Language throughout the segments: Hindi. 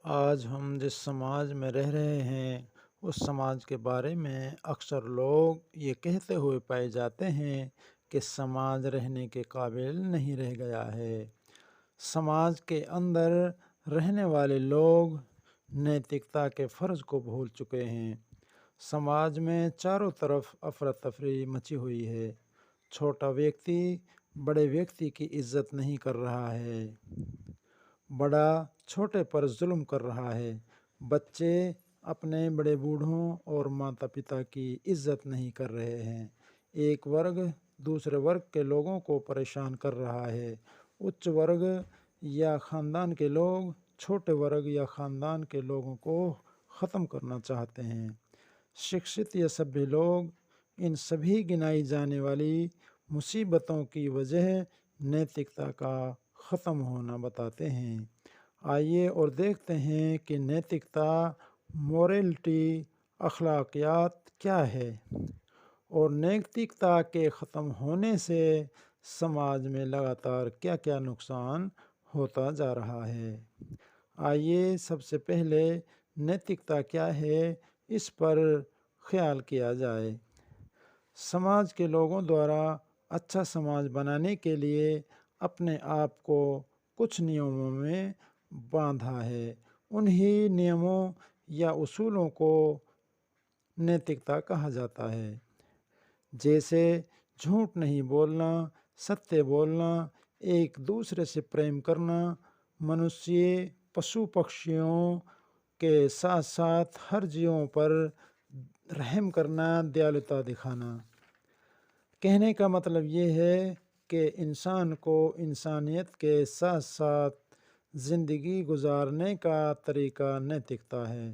आज हम जिस समाज में रह रहे हैं, उस समाज के बारे में अक्सर लोग ये कहते हुए पाए जाते हैं कि समाज रहने के काबिल नहीं रह गया है। समाज के अंदर रहने वाले लोग नैतिकता के फ़र्ज़ को भूल चुके हैं। समाज में चारों तरफ अफरा-तफरी मची हुई है। छोटा व्यक्ति बड़े व्यक्ति की इज़्ज़त नहीं कर रहा है। बड़ा छोटे पर जुल्म कर रहा है। बच्चे अपने बड़े बूढ़ों और माता पिता की इज्जत नहीं कर रहे हैं। एक वर्ग दूसरे वर्ग के लोगों को परेशान कर रहा है। उच्च वर्ग या ख़ानदान के लोग छोटे वर्ग या ख़ानदान के लोगों को ख़त्म करना चाहते हैं। शिक्षित या सभ्य लोग इन सभी गिनाई जाने वाली मुसीबतों की वजह नैतिकता का ख़त्म होना बताते हैं। आइए और देखते हैं कि नैतिकता, मोरलिटी, अखलाकियात क्या है और नैतिकता के ख़त्म होने से समाज में लगातार क्या-क्या नुकसान होता जा रहा है। आइए सबसे पहले नैतिकता क्या है, इस पर ख्याल किया जाए। समाज के लोगों द्वारा अच्छा समाज बनाने के लिए अपने आप को कुछ नियमों में बांधा है। उन्हीं नियमों या उसूलों को नैतिकता कहा जाता है। जैसे झूठ नहीं बोलना, सत्य बोलना, एक दूसरे से प्रेम करना, मनुष्य, पशु पक्षियों के साथ साथ हर जीवों पर रहम करना, दयालुता दिखाना। कहने का मतलब ये है कि इंसान को इंसानियत के साथ साथ ज़िंदगी गुजारने का तरीका नैतिकता है।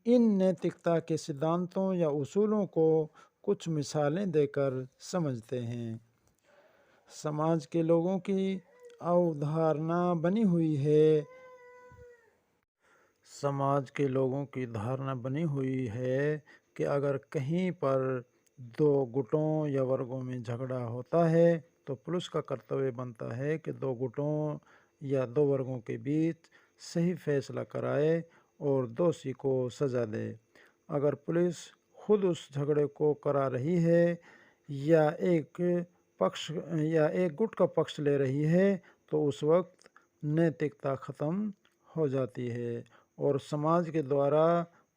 इन नैतिकता के सिद्धांतों या उसूलों को कुछ मिसालें देकर समझते हैं। समाज के लोगों की अवधारणा बनी हुई है समाज के लोगों की धारणा बनी हुई है कि अगर कहीं पर दो गुटों या वर्गों में झगड़ा होता है तो पुलिस का कर्तव्य बनता है कि दो गुटों या दो वर्गों के बीच सही फैसला कराए और दोषी को सज़ा दे। अगर पुलिस खुद उस झगड़े को करा रही है या एक गुट का पक्ष ले रही है तो उस वक्त नैतिकता ख़त्म हो जाती है और समाज के द्वारा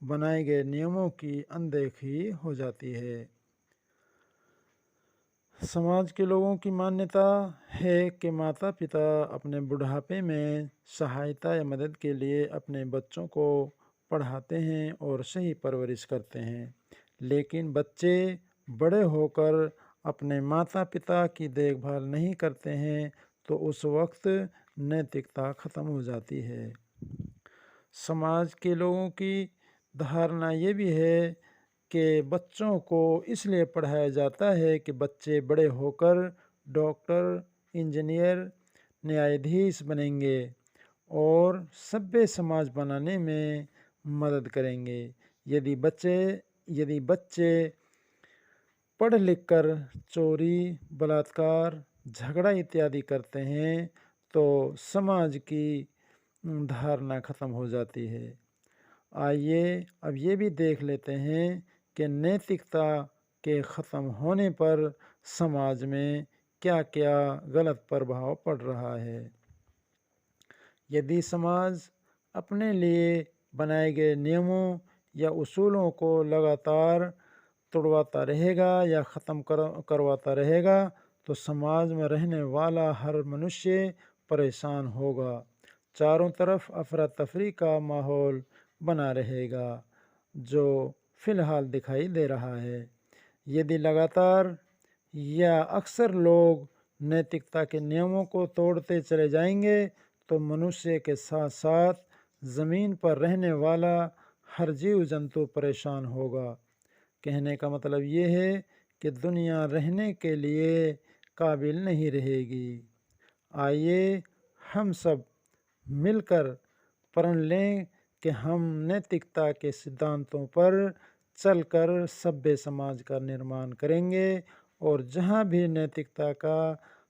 बनाए गए नियमों की अनदेखी हो जाती है। समाज के लोगों की मान्यता है कि माता पिता अपने बुढ़ापे में सहायता या मदद के लिए अपने बच्चों को पढ़ाते हैं और सही परवरिश करते हैं, लेकिन बच्चे बड़े होकर अपने माता पिता की देखभाल नहीं करते हैं तो उस वक्त नैतिकता ख़त्म हो जाती है। समाज के लोगों की धारणा ये भी है कि बच्चों को इसलिए पढ़ाया जाता है कि बच्चे बड़े होकर डॉक्टर, इंजीनियर, न्यायाधीश बनेंगे और सभ्य समाज बनाने में मदद करेंगे। यदि बच्चे पढ़ लिख कर चोरी, बलात्कार, झगड़ा इत्यादि करते हैं तो समाज की धारणा ख़त्म हो जाती है। आइए अब ये भी देख लेते हैं कि नैतिकता के ख़त्म होने पर समाज में क्या-क्या गलत प्रभाव पड़ रहा है। यदि समाज अपने लिए बनाए गए नियमों या उसूलों को लगातार तोड़वाता रहेगा या ख़त्म करवाता रहेगा तो समाज में रहने वाला हर मनुष्य परेशान होगा। चारों तरफ अफरा तफरी का माहौल बना रहेगा, जो फ़िलहाल दिखाई दे रहा है। यदि लगातार या अक्सर लोग नैतिकता के नियमों को तोड़ते चले जाएंगे तो मनुष्य के साथ साथ ज़मीन पर रहने वाला हर जीव जंतु परेशान होगा। कहने का मतलब ये है कि दुनिया रहने के लिए काबिल नहीं रहेगी। आइए हम सब मिलकर प्रण लें कि हम नैतिकता के सिद्धांतों पर चलकर सभ्य समाज का निर्माण करेंगे और जहाँ भी नैतिकता का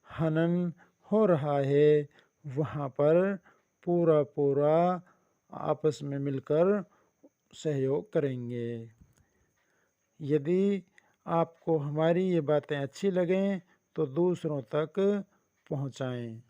हनन हो रहा है वहाँ पर पूरा आपस में मिलकर सहयोग करेंगे। यदि आपको हमारी ये बातें अच्छी लगें तो दूसरों तक पहुँचाएँ।